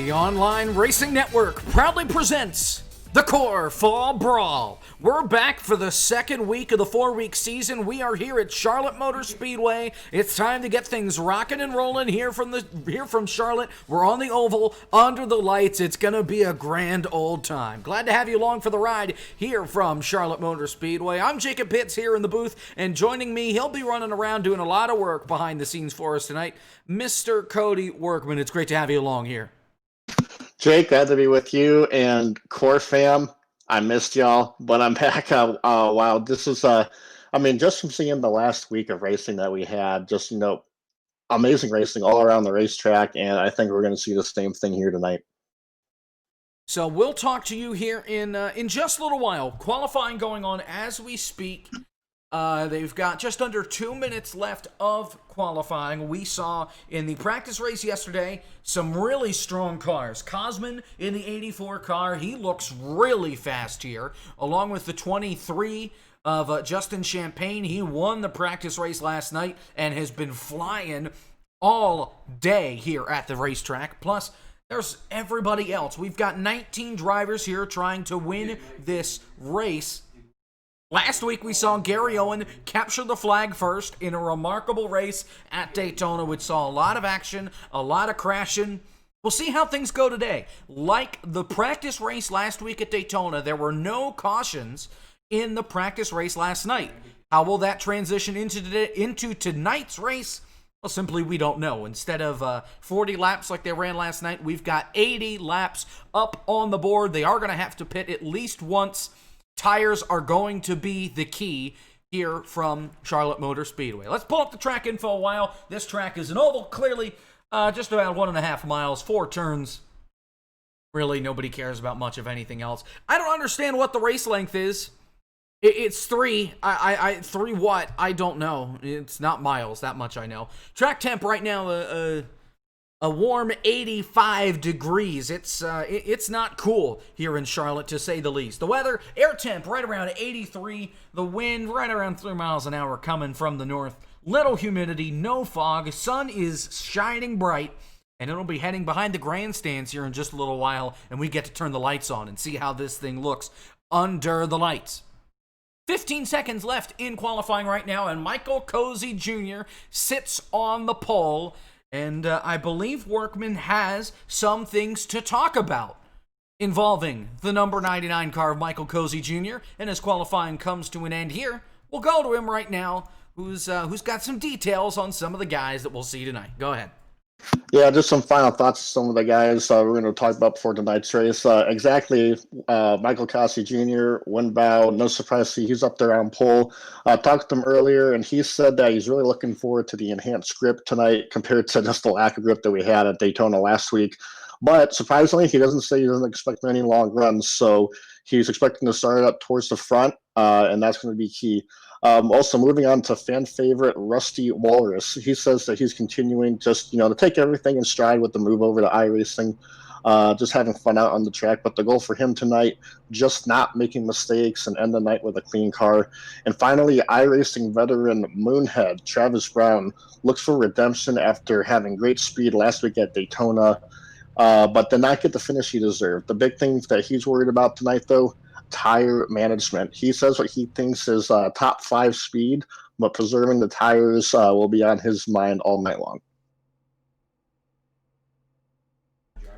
The online racing network proudly presents the CORE Fall Brawl. We're back for the second week of the 4-week season. We are here at Charlotte Motor Speedway. It's time to get things rocking and rolling here from Charlotte. We're on the oval, under the lights. It's going to be a grand old time. Glad to have you along for the ride here from Charlotte Motor Speedway. I'm Jacob Hitz here in the booth, and joining me, he'll be running around doing a lot of work behind the scenes for us tonight, Mr. Cody Workman. It's great to have you along here. Jake, glad to be with you and Core fam. I missed y'all, but I'm back. Wow, this is just from seeing the last week of racing that we had, just amazing racing all around the racetrack, and I think we're going to see the same thing here tonight. So we'll talk to you here in just a little while. Qualifying going on as we speak. They've got just under 2 minutes left of qualifying. We saw in the practice race yesterday some really strong cars. Cosman in the 84 car, he looks really fast here, along with the 23 of Justin Champagne. He won the practice race last night and has been flying all day here at the racetrack. Plus, there's everybody else. We've got 19 drivers here trying to win this race. Last week, we saw Gary Owen capture the flag first in a remarkable race at Daytona, which saw a lot of action, a lot of crashing. We'll see how things go today. Like the practice race last week at Daytona, there were no cautions in the practice race last night. How will that transition into tonight's race? Well, simply, we don't know. Instead of 40 laps like they ran last night, we've got 80 laps up on the board. They are going to have to pit at least once. Tires are going to be the key here from Charlotte Motor Speedway. Let's pull up the track info a while. This track is an oval, clearly just about 1.5 miles, 4 turns. Really, nobody cares about much of anything else. I don't understand what the race length is. It's 3. 3 what? I don't know. It's not miles, that much I know. Track temp right now, a warm 85 degrees. It's not cool here in Charlotte, to say the least. The weather, air temp right around 83. The wind right around 3 miles an hour coming from the north. Little humidity, no fog. Sun is shining bright, and it'll be heading behind the grandstands here in just a little while, and we get to turn the lights on and see how this thing looks under the lights. 15 seconds left in qualifying right now, and Michael Cozy Jr. sits on the pole. And I believe Workman has some things to talk about involving the number 99 car of Michael Cozy Jr. And as qualifying comes to an end here, we'll go to him right now, who's got some details on some of the guys that we'll see tonight. Go ahead. Yeah, just some final thoughts on some of the guys we're going to talk about before tonight's race. Michael Cozy Jr., Winbow, no surprise to see he's up there on pole. Talked to him earlier, and he said that he's really looking forward to the enhanced grip tonight compared to just the lack of grip that we had at Daytona last week. But surprisingly, he doesn't expect any long runs, so he's expecting to start up towards the front, and that's going to be key. Also, moving on to fan favorite Rusty Walrus, he says that he's continuing just to take everything in stride with the move over to iRacing, just having fun out on the track. But the goal for him tonight, just not making mistakes and end the night with a clean car. And finally, iRacing veteran Moonhead Travis Brown looks for redemption after having great speed last week at Daytona, but did not get the finish he deserved. The big thing that he's worried about tonight, though, tire management. He says what he thinks is top 5 speed, but preserving the tires will be on his mind all night long.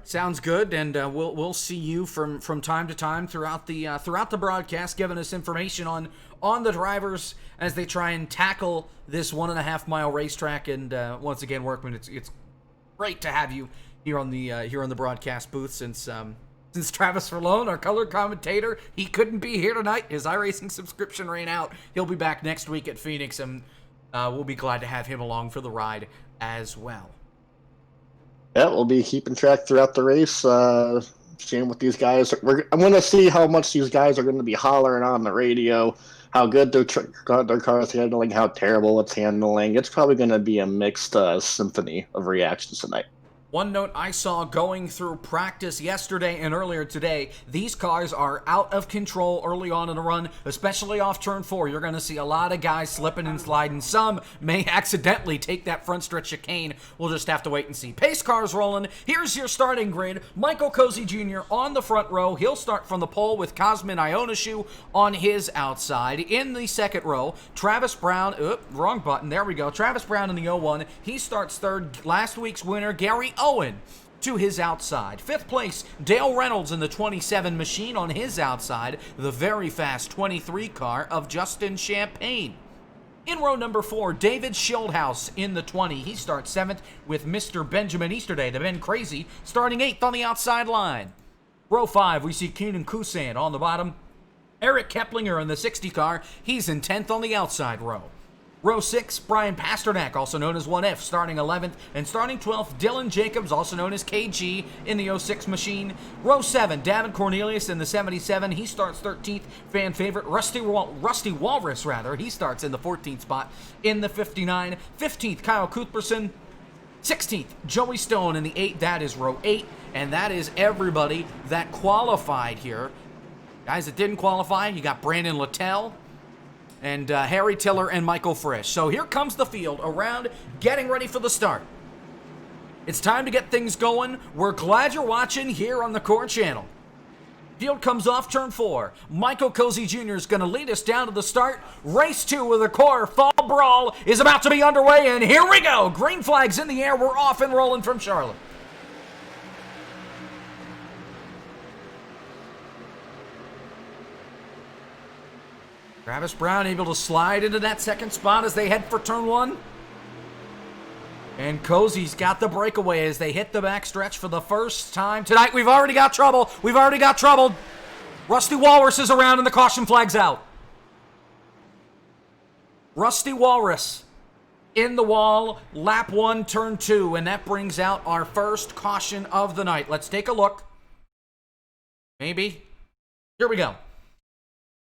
Sounds good, and we'll see you from time to time throughout the broadcast, giving us information on the drivers as they try and tackle this 1.5 mile racetrack. And once again, Workman, it's great to have you here on the broadcast booth since Travis Verlone, our color commentator, he couldn't be here tonight. His iRacing subscription ran out. He'll be back next week at Phoenix, and we'll be glad to have him along for the ride as well. Yeah, we'll be keeping track throughout the race, seeing what these guys I'm going to see how much these guys are going to be hollering on the radio, how good their car's handling, how terrible it's handling. It's probably going to be a mixed symphony of reactions tonight. One note I saw going through practice yesterday and earlier today, these cars are out of control early on in the run, especially off turn 4. You're going to see a lot of guys slipping and sliding. Some may accidentally take that front stretch chicane. We'll just have to wait and see. Pace cars rolling. Here's your starting grid. Michael Cozy Jr. on the front row. He'll start from the pole with Cosmin Ionescu on his outside. In the second row, Travis Brown, wrong button, there we go. Travis Brown in the 01. He starts third. Last week's winner, Gary Owen, to his outside. Fifth place, Dale Reynolds in the 27 machine on his outside. The very fast 23 car of Justin Champagne. In row number 4, David Schildhouse in the 20. He starts 7th with Mr. Benjamin Easterday, the Ben Crazy, starting 8th on the outside line. Row 5, we see Keenan Kusan on the bottom. Eric Keplinger in the 60 car. He's in 10th on the outside row. Row 6, Brian Pasternak, also known as 1F, starting 11th. And starting 12th, Dylan Jacobs, also known as KG, in the 06 machine. Row 7, David Cornelius in the 77. He starts 13th. Fan favorite, Rusty Walrus, he starts in the 14th spot in the 59. 15th, Kyle Cuthbertson. 16th, Joey Stone in the 8. That is row 8. And that is everybody that qualified here. Guys that didn't qualify, you got Brandon Littell, and Harry Tiller and Michael Frisch. So here comes the field around, getting ready for the start. It's time to get things going. We're glad you're watching here on the CORE channel. Field comes off turn 4. Michael Cozy Jr. is going to lead us down to the start. Race 2 of the CORE Fall Brawl is about to be underway, and here we go. Green flags in the air. We're off and rolling from Charlotte. Travis Brown able to slide into that second spot as they head for turn 1. And Cozy's got the breakaway as they hit the backstretch for the first time tonight. We've already got trouble. Rusty Walrus is around and the caution flag's out. Rusty Walrus in the wall, lap 1, turn 2. And that brings out our first caution of the night. Let's take a look. Maybe. Here we go.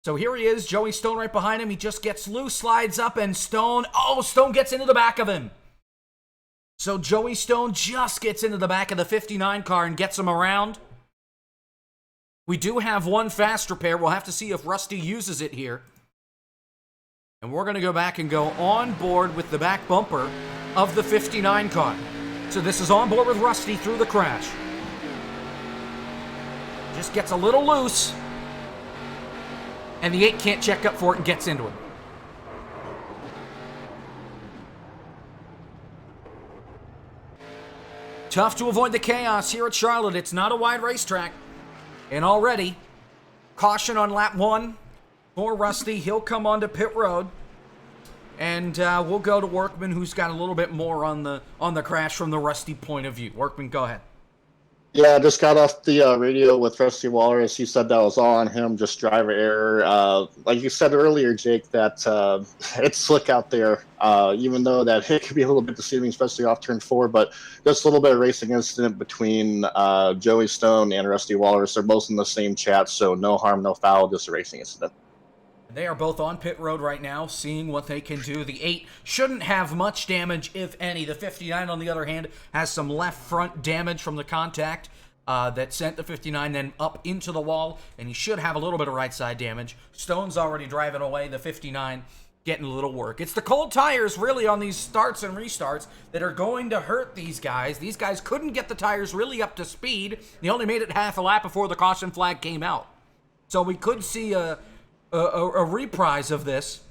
So here he is, Joey Stone right behind him. He just gets loose, slides up, and Stone gets into the back of him. So Joey Stone just gets into the back of the 59 car and gets him around. We do have one fast repair. We'll have to see if Rusty uses it here. And we're going to go back and go on board with the back bumper of the 59 car. So this is on board with Rusty through the crash. Just gets a little loose. And the 8 can't check up for it and gets into him. Tough to avoid the chaos here at Charlotte. It's not a wide racetrack. And already, caution on lap 1 for Rusty. He'll come onto pit road. And we'll go to Workman, who's got a little bit more on the crash from the Rusty point of view. Workman, go ahead. Yeah, I just got off the radio with Rusty Walrus. He said that was all on him, just driver error. Like you said earlier, Jake, that it's slick out there, even though that hit could be a little bit deceiving, especially off turn 4. But just a little bit of racing incident between Joey Stone and Rusty Walrus. They're both in the same chat, so no harm, no foul, just a racing incident. They are both on pit road right now, seeing what they can do. The 8 shouldn't have much damage, if any. The 59, on the other hand, has some left front damage from the contact that sent the 59 then up into the wall, and he should have a little bit of right side damage. Stone's already driving away. The 59 getting a little work. It's the cold tires, really, on these starts and restarts that are going to hurt these guys. These guys couldn't get the tires really up to speed. They only made it half a lap before the caution flag came out. So we could see a reprise of this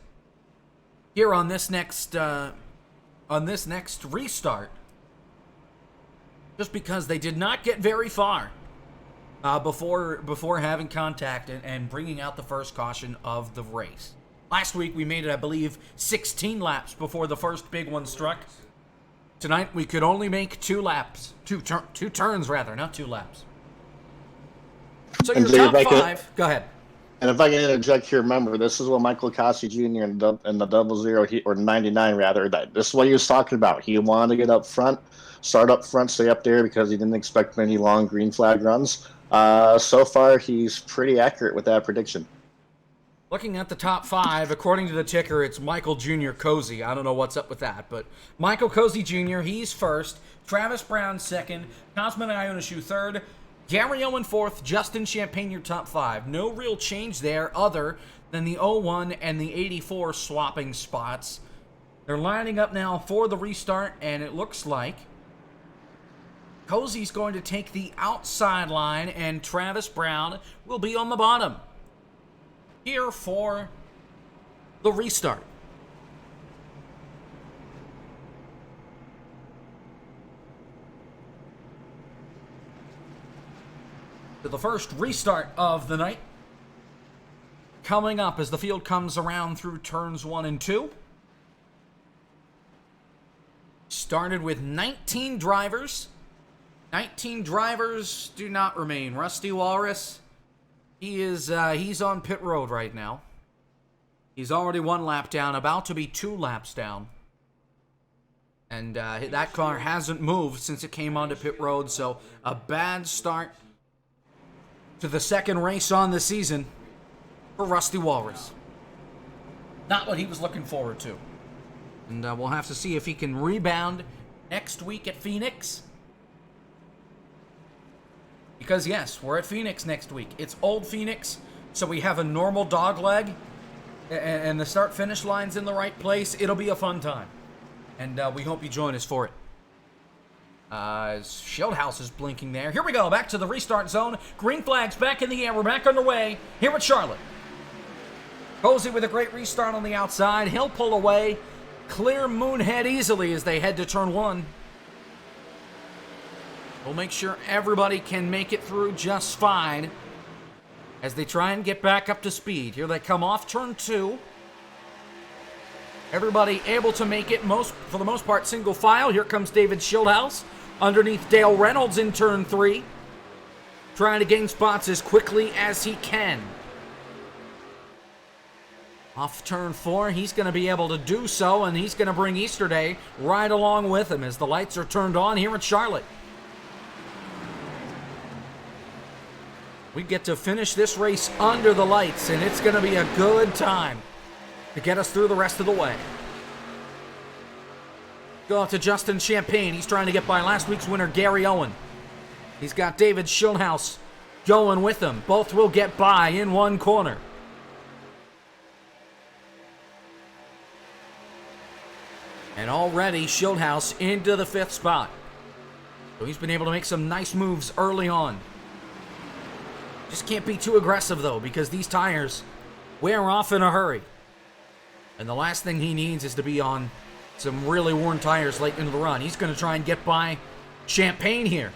here on this next restart, just because they did not get very far before having contact and bringing out the first caution of the race. Last week we made it, I believe, 16 laps before the first big one struck. Tonight we could only make 2 laps, two turns rather, not 2 laps. So your top 5, go ahead. And if I can interject here, remember, this is what Michael Cossey Jr. in the 00, or 99 rather, this is what he was talking about. He wanted to get up front, start up front, stay up there, because he didn't expect many long green flag runs. So far, he's pretty accurate with that prediction. Looking at the top 5, according to the ticker, it's Michael Jr. Cozy. I don't know what's up with that, but Michael Cozy Jr., he's first. Travis Brown second, Cosmin Ionescu third, Gary Owen fourth, Justin Champagne your top 5. No real change there other than the 01 and the 84 swapping spots. They're lining up now for the restart, and it looks like Cozy's going to take the outside line, and Travis Brown will be on the bottom here for the restart. To the first restart of the night coming up as the field comes around through turns 1 and 2. Started with 19 drivers. 19 drivers do not remain. Rusty Walrus, he's on pit road right now. He's already 1 lap down, about to be 2 laps down. And that car hasn't moved since it came onto pit road, so a bad start to the second race on the season for Rusty Walrus. Not what he was looking forward to. And we'll have to see if he can rebound next week at Phoenix. Because, yes, we're at Phoenix next week. It's Old Phoenix, so we have a normal dog leg, and the start-finish line's in the right place. It'll be a fun time, and we hope you join us for it. Shieldhouse is blinking there. Here we go, back to the restart zone. Green flag's back in the air. We're back underway here at Charlotte. Cozy with a great restart on the outside. He'll pull away. Clear Moonhead easily as they head to turn 1. We'll make sure everybody can make it through just fine as they try and get back up to speed. Here they come off turn 2. Everybody able to make it, for the most part, single file. Here comes David Shieldhouse underneath Dale Reynolds in turn 3, trying to gain spots as quickly as he can. Off turn 4, he's going to be able to do so, and he's going to bring Easterday right along with him as the lights are turned on here at Charlotte. We get to finish this race under the lights, and it's going to be a good time to get us through the rest of the way. Go out to Justin Champagne. He's trying to get by last week's winner, Gary Owen. He's got David Shieldhouse going with him. Both will get by in one corner. And already Shieldhouse into the 5th spot. So he's been able to make some nice moves early on. Just can't be too aggressive, though, because these tires wear off in a hurry. And the last thing he needs is to be on some really worn tires late into the run. He's going to try and get by Champagne here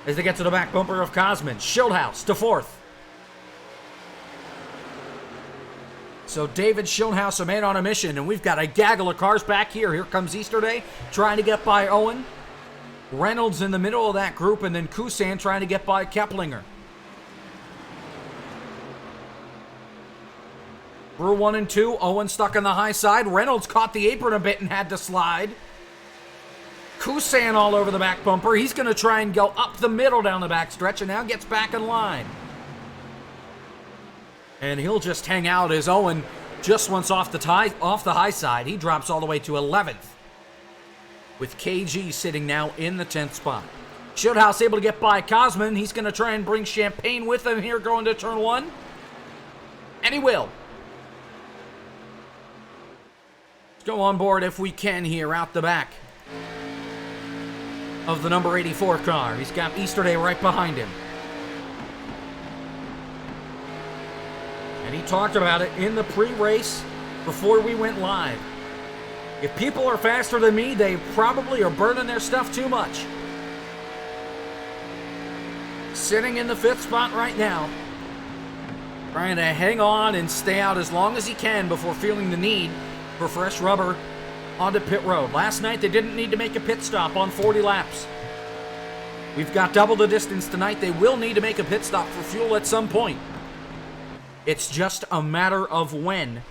as they get to the back bumper of Cosmin. Shieldhouse to 4th. So David Shieldhouse, a man on a mission, and we've got a gaggle of cars back here. Here comes Easterday trying to get by Owen. Reynolds in the middle of that group, and then Kusan trying to get by Keplinger. Through 1 and 2, Owen stuck on the high side. Reynolds caught the apron a bit and had to slide. Kusan all over the back bumper. He's going to try and go up the middle down the back stretch and now gets back in line. And he'll just hang out as Owen just once off the high side. He drops all the way to 11th. With KG sitting now in the 10th spot. Shieldhouse able to get by Cosmin. He's going to try and bring Champagne with him here going to turn 1. And he will. Go on board if we can here out the back of the number 84 car. He's got Easterday right behind him. And he talked about it in the pre-race before we went live. If people are faster than me, they probably are burning their stuff too much. Sitting in the 5th spot right now. Trying to hang on and stay out as long as he can before feeling the need for fresh rubber onto pit road. Last night, they didn't need to make a pit stop on 40 laps. We've got double the distance tonight. They will need to make a pit stop for fuel at some point. It's just a matter of when.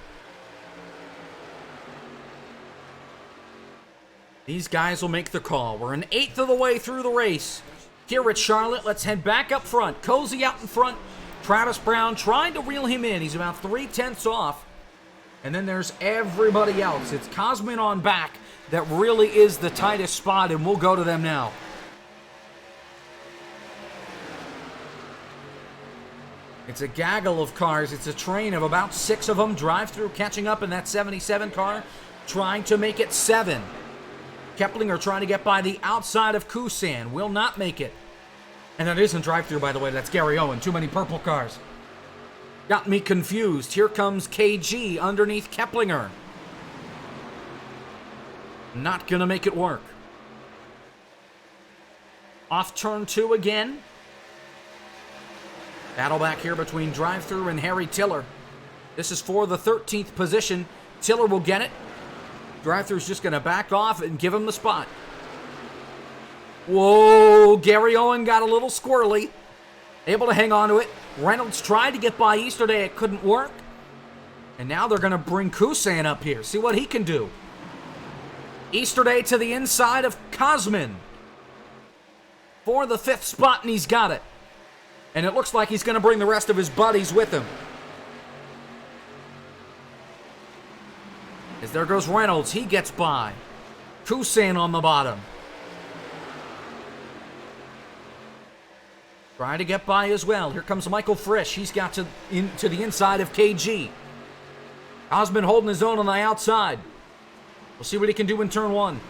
These guys will make the call. We're an 1/8 of the way through the race. Here at Charlotte, let's head back up front. Cozy out in front. Travis Brown trying to reel him in. He's about 3/10 off. And then there's everybody else. It's Cosmin on back. that really is the tightest spot, and we'll go to them now. It's a gaggle of cars. It's a train of about 6 of them. Drive-through catching up in that 77 car, trying to make it 7. Keplinger trying to get by the outside of Kusan. Will not make it. And that isn't drive-through, by the way. That's Gary Owen. Too many purple cars. Got me confused. Here comes KG underneath Keplinger. Not going to make it work. Off turn 2 again. Battle back here between drive-through and Harry Tiller. This is for the 13th position. Tiller will get it. Drive-through's just going to back off and give him the spot. Whoa, Gary Owen got a little squirrely. Able to hang on to it. Reynolds tried to get by Easterday. It couldn't work. And now they're going to bring Kusan up here. See what he can do. Easterday to the inside of Kosman. For the 5th spot, and he's got it. And it looks like he's going to bring the rest of his buddies with him. As there goes Reynolds. He gets by. Kusan on the bottom. Trying to get by as well. Here comes Michael Frisch. He's got to the inside of KG. Osmond holding his own on the outside. We'll see what he can do in turn 1.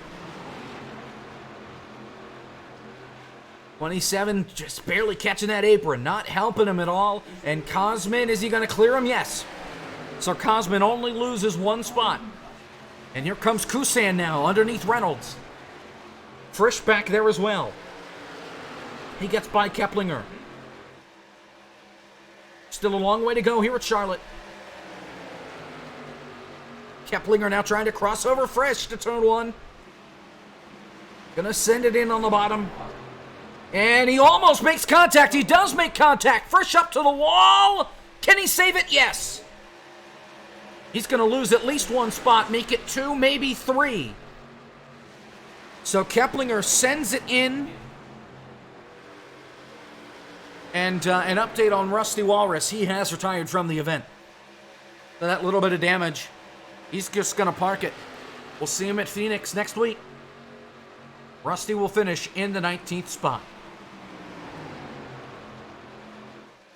27 just barely catching that apron. Not helping him at all. And Kosman, is he going to clear him? Yes. So Kosman only loses 1 spot. And here comes Kusan now underneath Reynolds. Frisch back there as well. He gets by Keplinger. Still a long way to go here at Charlotte. Keplinger now trying to cross over Frisch to turn 1. Gonna send it in on the bottom. And he almost makes contact. He does make contact. Frisch up to the wall. Can he save it? Yes. He's gonna lose at least 1 spot. Make it 2, maybe 3. So Keplinger sends it in. And an update on Rusty Walrus. He has retired from the event. So that little bit of damage, he's just going to park it. We'll see him at Phoenix next week. Rusty will finish in the 19th spot.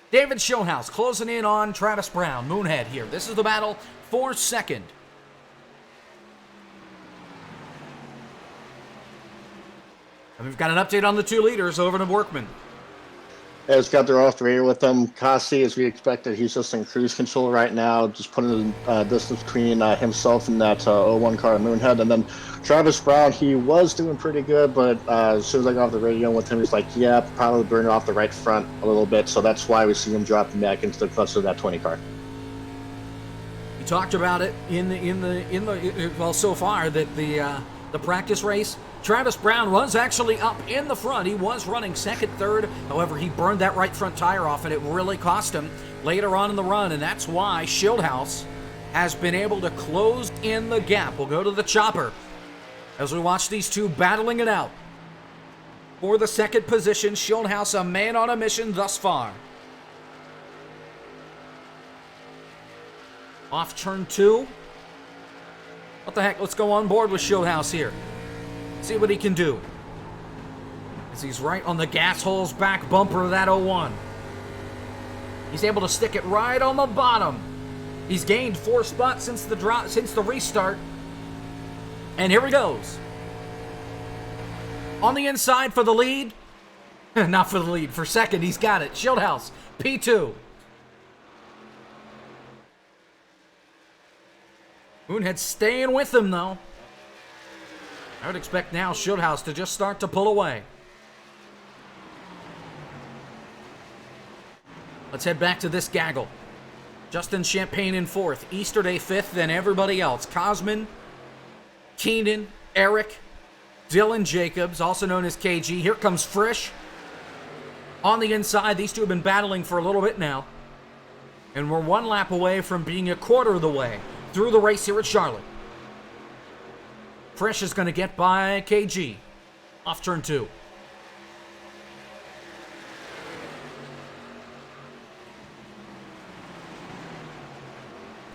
David Schillhouse closing in on Travis Brown. Moonhead here. This is the battle for 2nd. And we've got an update on the 2 leaders over to Workman. Has got their off the radar with them. Kasi, as we expected, he's just in cruise control right now, just putting the distance between himself and that 01 car at Moonhead. And then Travis Brown, he was doing pretty good, but as soon as I got off the radio with him, he's like, yeah, probably burning off the right front a little bit. So that's why we see him dropping back into the clutch of that 20 car. We talked about it well so far that the practice race. Travis Brown was actually up in the front. He was running 2nd, 3rd. However, he burned that right front tire off, and it really cost him later on in the run. And that's why Schildhouse has been able to close in the gap. We'll go to the chopper as we watch these 2 battling it out. For the 2nd position, Schildhouse, a man on a mission thus far. Off turn 2. What the heck? Let's go on board with Schildhouse here. See what he can do. As he's right on the gas hole's back bumper of that 01. He's able to stick it right on the bottom. He's gained 4 spots since the restart. And here he goes. On the inside for the lead. Not for the lead, for 2nd. He's got it. Schildhouse, P2. Moonhead staying with him, though. I would expect now Schildhouse to just start to pull away. Let's head back to this gaggle. Justin Champagne in 4th. Easterday 5th, then everybody else. Kosman, Keenan, Eric, Dylan Jacobs, also known as KG. Here comes Frisch. On the inside, these 2 have been battling for a little bit now. And we're 1 lap away from being a quarter of the way through the race here at Charlotte. Frisch is going to get by KG. Off turn 2.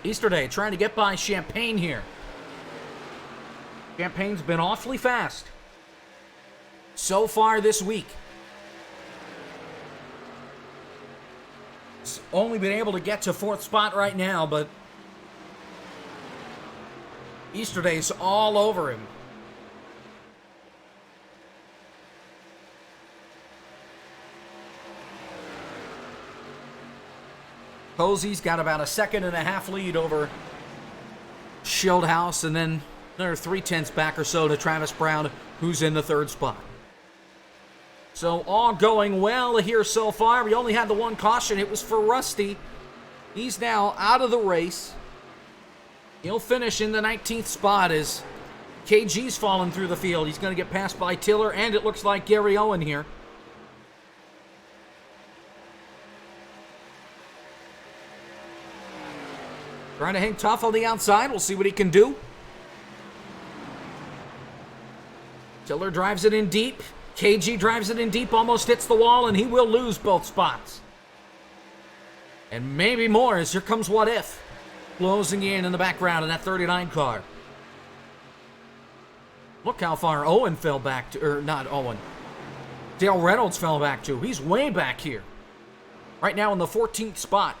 Easterday trying to get by Champagne here. Champagne's been awfully fast so far this week. He's only been able to get to 4th spot right now, but Easterday's all over him. Posey's got about a 1.5 lead over Schildhouse, and then another 0.3 back or so to Travis Brown, who's in the 3rd spot. So all going well here so far. We only had the one caution. It was for Rusty. He's now out of the race. He'll finish in the 19th spot as KG's falling through the field. He's going to get passed by Tiller, and it looks like Gary Owen here. Trying to hang tough on the outside. We'll see what he can do. Tiller drives it in deep. KG drives it in deep, almost hits the wall, and he will lose both spots. And maybe more, as here comes What If, closing in the background in that 39 car. Look how far Owen fell back to, or not Owen, Dale Reynolds fell back to. He's way back here. Right now in the 14th spot.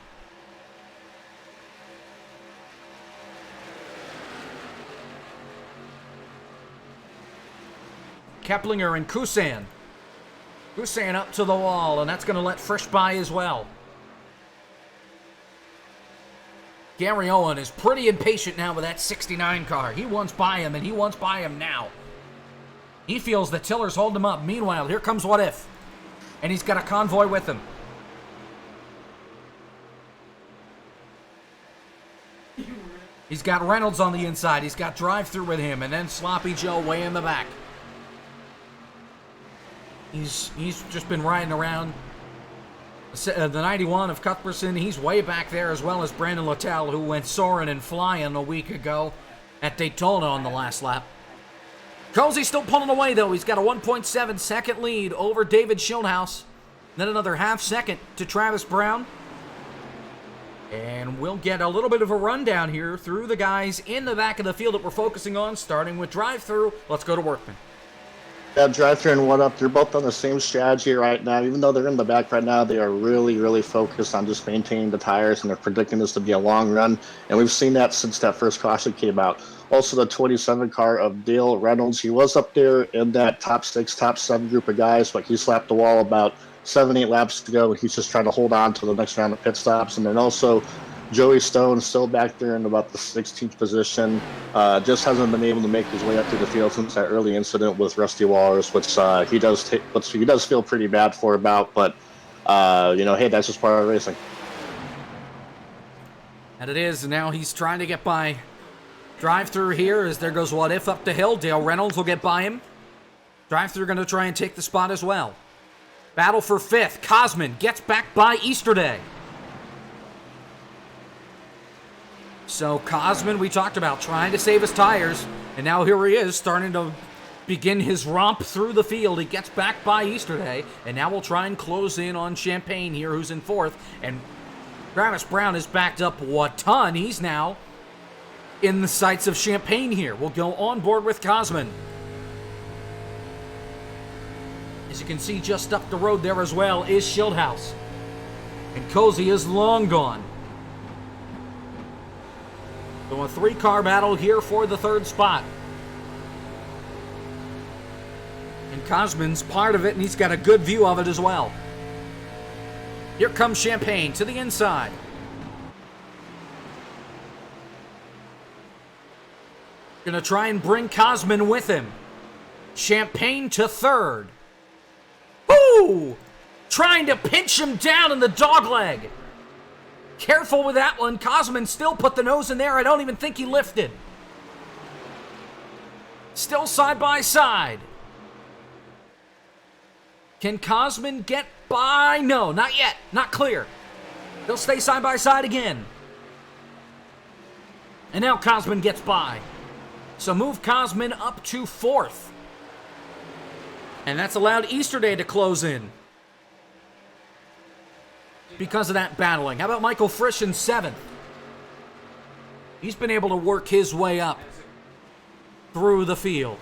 Keplinger and Kusan. Kusan up to the wall, and that's going to let Frisch by as well. Gary Owen is pretty impatient now with that 69 car. He wants by him, and he wants by him now. He feels that Tiller's holding him up. Meanwhile, here comes What If. And he's got a convoy with him. He's got Reynolds on the inside. He's got drive-through with him, and then Sloppy Joe way in the back. He's just been riding around. The 91 of Cuthbertson, he's way back there, as well as Brandon Littell, who went soaring and flying a week ago at Daytona on the last lap. Cozy's still pulling away, though. He's got a 1.7 second lead over David Schildhouse. Then another half second to Travis Brown. And we'll get a little bit of a rundown here through the guys in the back of the field that we're focusing on, starting with drive-through. Let's go to Workman. Yeah, drive-through and What Up, they're both on the same strategy right now. Even though they're in the back right now, they are really, really focused on just maintaining the tires, and they're predicting this to be a long run. And we've seen that since that first caution came out. Also, the 27 car of Dale Reynolds, he was up there in that top 6, top 7 group of guys, but he slapped the wall about 7-8 laps to go, and he's just trying to hold on to the next round of pit stops. And then also Joey Stone still back there in about the 16th position. Just hasn't been able to make his way up through the field since that early incident with Rusty Walrus, which he does feel pretty bad for about. But hey, that's just part of racing. And it is. And now he's trying to get by drive-through here as there goes What If up the hill. Dale Reynolds will get by him. Drive-through going to try and take the spot as well. Battle for 5th. Cosman gets back by Easterday. So Cosman, we talked about trying to save his tires, and now here he is starting to begin his romp through the field. He gets back by Easterday, and now we'll try and close in on Champagne here, who's in 4th. And Travis Brown is backed up a ton. He's now in the sights of Champagne here. We'll go on board with Cosman. As you can see, just up the road there as well is Schildhouse. And Cozy is long gone. So a 3-car battle here for the 3rd spot. And Cosman's part of it, and he's got a good view of it as well. Here comes Champagne to the inside. Gonna try and bring Cosman with him. Champagne to 3rd. Woo! Trying to pinch him down in the dogleg. Careful with that one. Cosman still put the nose in there. I don't even think he lifted. Still side by side. Can Cosman get by? No, not yet. Not clear. They'll stay side by side again. And now Cosman gets by. So move Cosman up to 4th. And that's allowed Easterday to close in because of that battling. How about Michael Frisch in 7th? He's been able to work his way up through the field.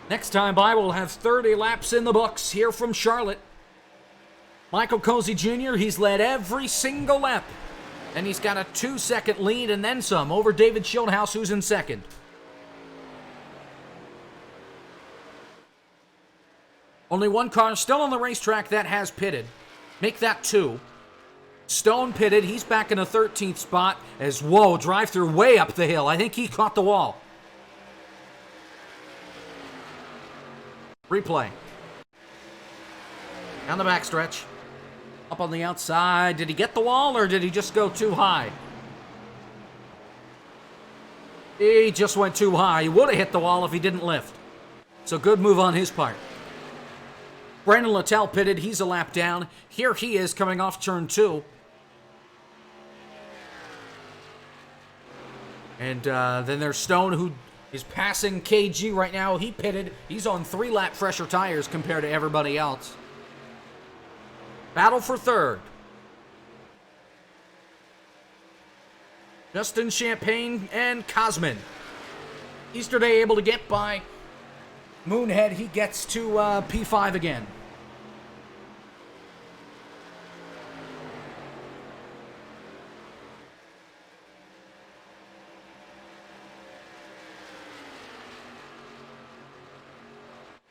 Next time by, we'll have 30 laps in the books here from Charlotte. Michael Cozy Jr., he's led every single lap. And he's got a 2-second lead and then some over David Schildhouse, who's in second. Only one car still on the racetrack that has pitted. Make that 2. Stone pitted. He's back in a 13th spot as, whoa, drive-through way up the hill. I think he caught the wall. Replay. Down the backstretch. Up on the outside. Did he get the wall or did he just go too high? He just went too high. He would have hit the wall if he didn't lift. So good move on his part. Brandon Littell pitted. He's a lap down. Here he is coming off turn 2. And then there's Stone, who is passing KG right now. He pitted. He's on 3-lap fresher tires compared to everybody else. Battle for third. Justin Champagne and Cosman. Easterday able to get by Moonhead. He gets to P5 again.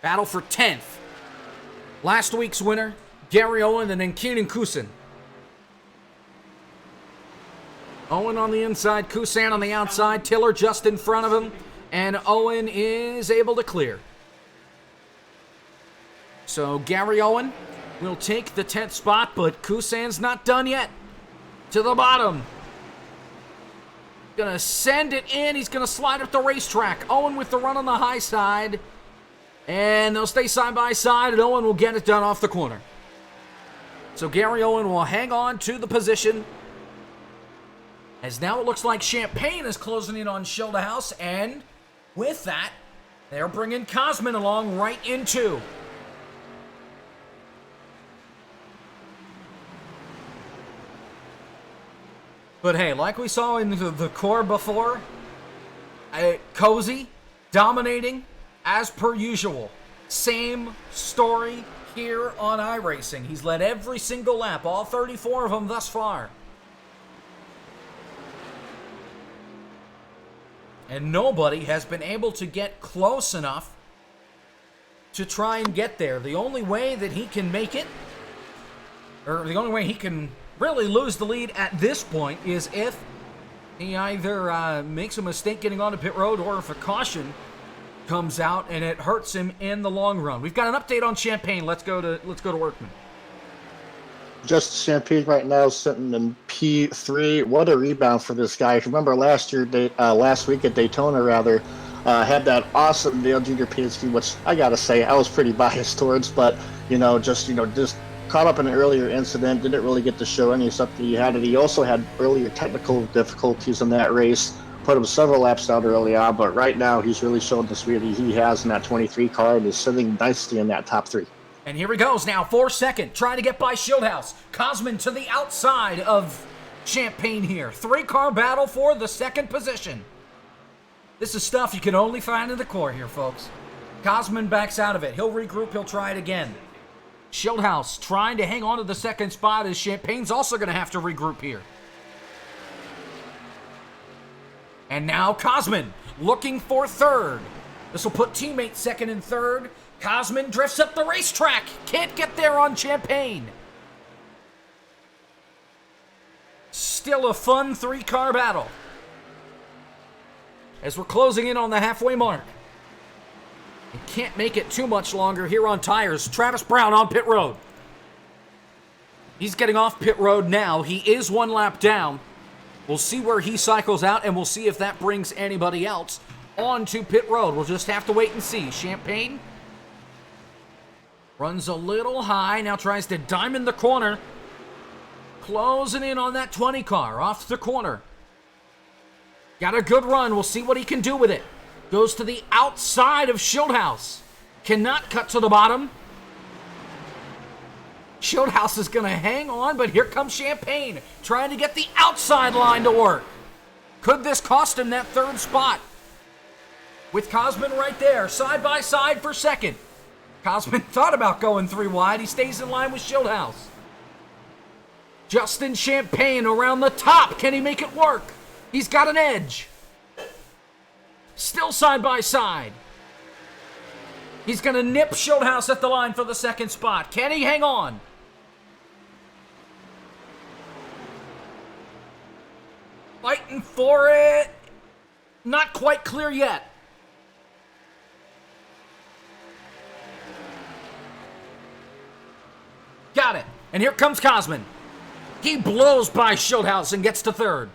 Battle for 10th. Last week's winner, Gary Owen, and then Keenan Kusin. Owen on the inside, Kusan on the outside, Tiller just in front of him, and Owen is able to clear. So Gary Owen will take the 10th spot, but Kusan's not done yet. To the bottom. Gonna send it in. He's gonna slide up the racetrack. Owen with the run on the high side. And they'll stay side by side, and Owen will get it done off the corner. So Gary Owen will hang on to the position. As now it looks like Champagne is closing in on Schildhouse, and with that, they're bringing Cosman along right in 2. But hey, like we saw in the core before, Cozy dominating. As per usual, same story here on iRacing. He's led every single lap, all 34 of them thus far. And nobody has been able to get close enough to try and get there. The only way that he can make it, or the only way he can really lose the lead at this point, is if he either makes a mistake getting onto pit road or if a caution comes out and it hurts him in the long run. We've got an update on Champagne. Let's go to Workman. Just Champagne right now sitting in P3. What a rebound for this guy. Remember last week at Daytona, had that awesome Dale Jr. Penske, which I gotta say I was pretty biased towards, but just caught up in an earlier incident, didn't really get to show any stuff that he had. And he also had earlier technical difficulties in that race. Put him several laps down early on, but right now he's really showing the speed he has in that 23 car and is sitting nicely in that top 3. And here he goes now, 4-second, trying to get by Schildhouse. Cosman to the outside of Champagne here. 3-car battle for the second position. This is stuff you can only find in the core here, folks. Cosman backs out of it. He'll regroup, he'll try it again. Schildhouse trying to hang on to the second spot as Champagne's also going to have to regroup here. And now Cosman looking for third. This will put teammates second and third. Cosman drifts up the racetrack. Can't get there on Champagne. Still a fun 3-car battle. As we're closing in on the halfway mark. You can't make it too much longer here on tires. Travis Brown on pit road. He's getting off pit road now. He is 1 lap down. We'll see where he cycles out, and we'll see if that brings anybody else onto pit road. We'll just have to wait and see. Champagne runs a little high, now tries to diamond the corner. Closing in on that 20 car, off the corner. Got a good run, we'll see what he can do with it. Goes to the outside of Schildhouse. Cannot cut to the bottom. Schildhouse is going to hang on, but here comes Champagne, trying to get the outside line to work. Could this cost him that third spot? with Cosman right there, side by side for second. Cosman thought about going 3 wide. He stays in line with Schildhouse. Justin Champagne around the top. Can he make it work? He's got an edge. Still side by side. He's going to nip Schildhouse at the line for the second spot. Can he hang on? Fighting for it. Not quite clear yet. Got it. And here comes Cosman. He blows by Schildhouse and gets to third.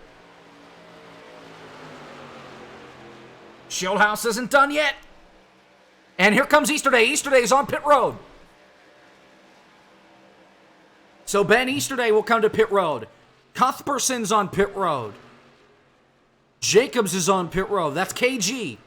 Schildhouse isn't done yet. And here comes Easterday. Easterday's on pit road. So Ben Easterday will come to pit road. Cuthbertson's on pit road. Jacobs is on pit road. That's KG.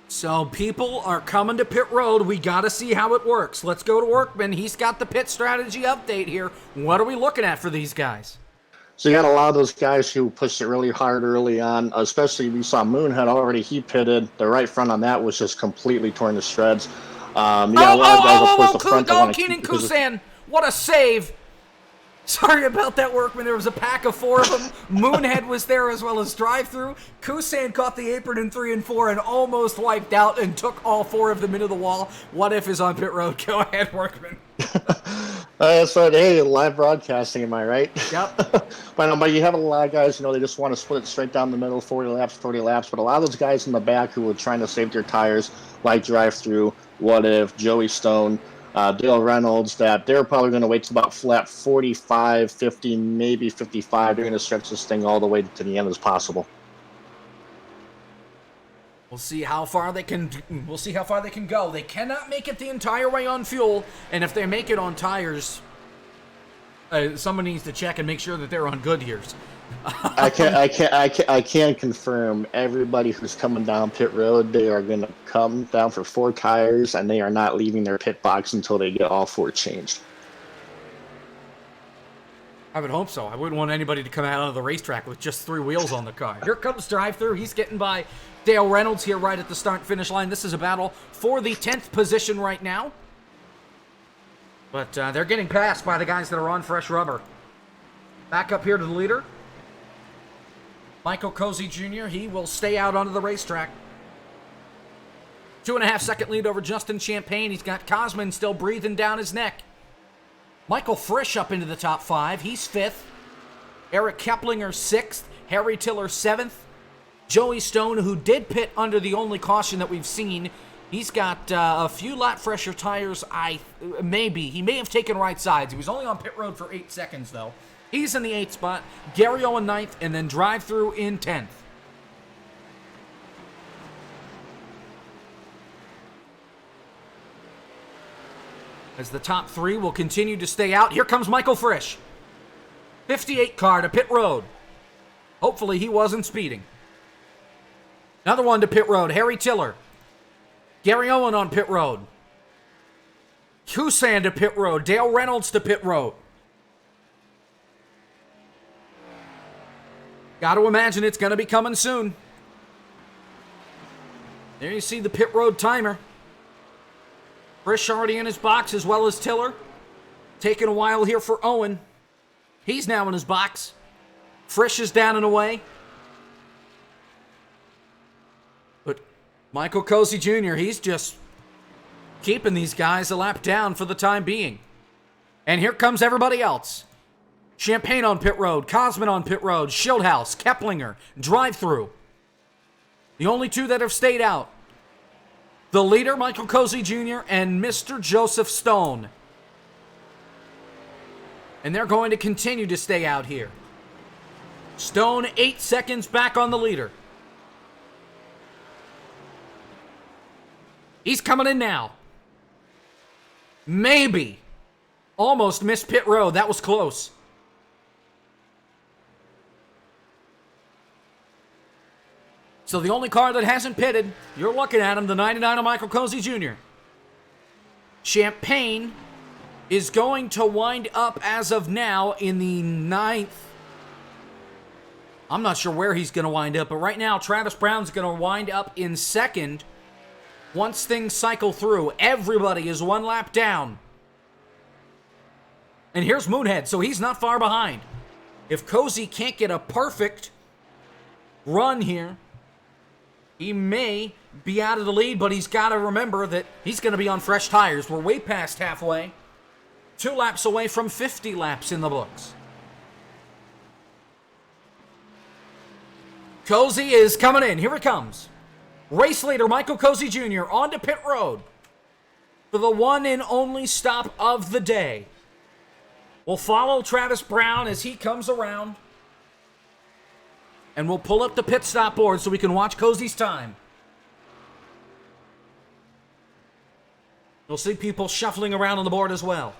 So people are coming to pit road. We got to see how it works. Let's go to Workman. He's got the pit strategy update here. What are we looking at for these guys? So you got a lot of those guys who pushed it really hard early on, especially we saw Moonhead already. He pitted. The right front on that was just completely torn to shreds. Keenan Kusan. What a save. Sorry about that, Workman. There was a pack of 4 of them. Moonhead was there as well as Drive-Thru. Kusan caught the apron in 3 and 4 and almost wiped out and took all 4 of them into the wall. What if is on pit road? Go ahead, Workman. So, hey, live broadcasting, am I right? Yep. But you have a lot of guys, they just want to split it straight down the middle, 40 laps. But a lot of those guys in the back who were trying to save their tires, like Drive-Thru, What If, Joey Stone, Dale Reynolds, that they're probably going to wait to about flat 45, 50, maybe 55. They're going to stretch this thing all the way to the end as possible. We'll see how far they can. We'll see how far they can go. They cannot make it the entire way on fuel, and if they make it on tires, someone needs to check and make sure that they're on Goodyears. I can confirm everybody who's coming down pit road, they are going to come down for 4 tires, and they are not leaving their pit box until they get all 4 changed. I would hope so. I wouldn't want anybody to come out of the racetrack with just 3 wheels on the car. Here comes Drive-Thru. He's getting by Dale Reynolds here right at the start-finish line. This is a battle for the 10th position right now. But they're getting passed by the guys that are on fresh rubber. Back up here to the leader. Michael Cozy Jr., he will stay out onto the racetrack. 2.5 second lead over Justin Champagne. He's got Cosman still breathing down his neck. Michael Frisch up into the top 5. He's 5th. Eric Keplinger 6th. Harry Tiller 7th. Joey Stone, who did pit under the only caution that we've seen. He's got a few lap fresher tires. He may have taken right sides. He was only on pit road for 8 seconds, though. He's in the 8th spot. Gary Owen 9th, and then Drive-Thru in 10th. As the top 3 will continue to stay out, here comes Michael Frisch. 58 car to pit road. Hopefully he wasn't speeding. Another one to pit road, Harry Tiller. Gary Owen on pit road. Kusan to pit road. Dale Reynolds to pit road. Got to imagine it's going to be coming soon. There you see the pit road timer. Frisch already in his box as well as Tiller. Taking a while here for Owen. He's now in his box. Frisch is down and away. But Michael Cozy Jr., he's just keeping these guys a lap down for the time being. And here comes everybody else. Champagne on pit road, Cosman on pit road, Schildhouse, Keplinger, Drive-Thru. The only 2 that have stayed out. The leader, Michael Cozy Jr., and Mr. Joseph Stone. And they're going to continue to stay out here. Stone 8 seconds back on the leader. He's coming in now. Maybe. Almost missed pit road. That was close. So the only car that hasn't pitted, you're looking at him, the 99 of Michael Cozy Jr. Champagne is going to wind up as of now in the 9th. I'm not sure where he's going to wind up, but right now Travis Brown's going to wind up in 2nd. Once things cycle through, everybody is 1 lap down. And here's Moonhead, so he's not far behind. If Cozy can't get a perfect run here, he may be out of the lead, but he's got to remember that he's going to be on fresh tires. We're way past halfway. 2 laps away from 50 laps in the books. Cozy is coming in. Here it comes. Race leader Michael Cozy Jr. onto pit road for the one and only stop of the day. We'll follow Travis Brown as he comes around. And we'll pull up the pit stop board so we can watch Cozy's time. You'll see people shuffling around on the board as well.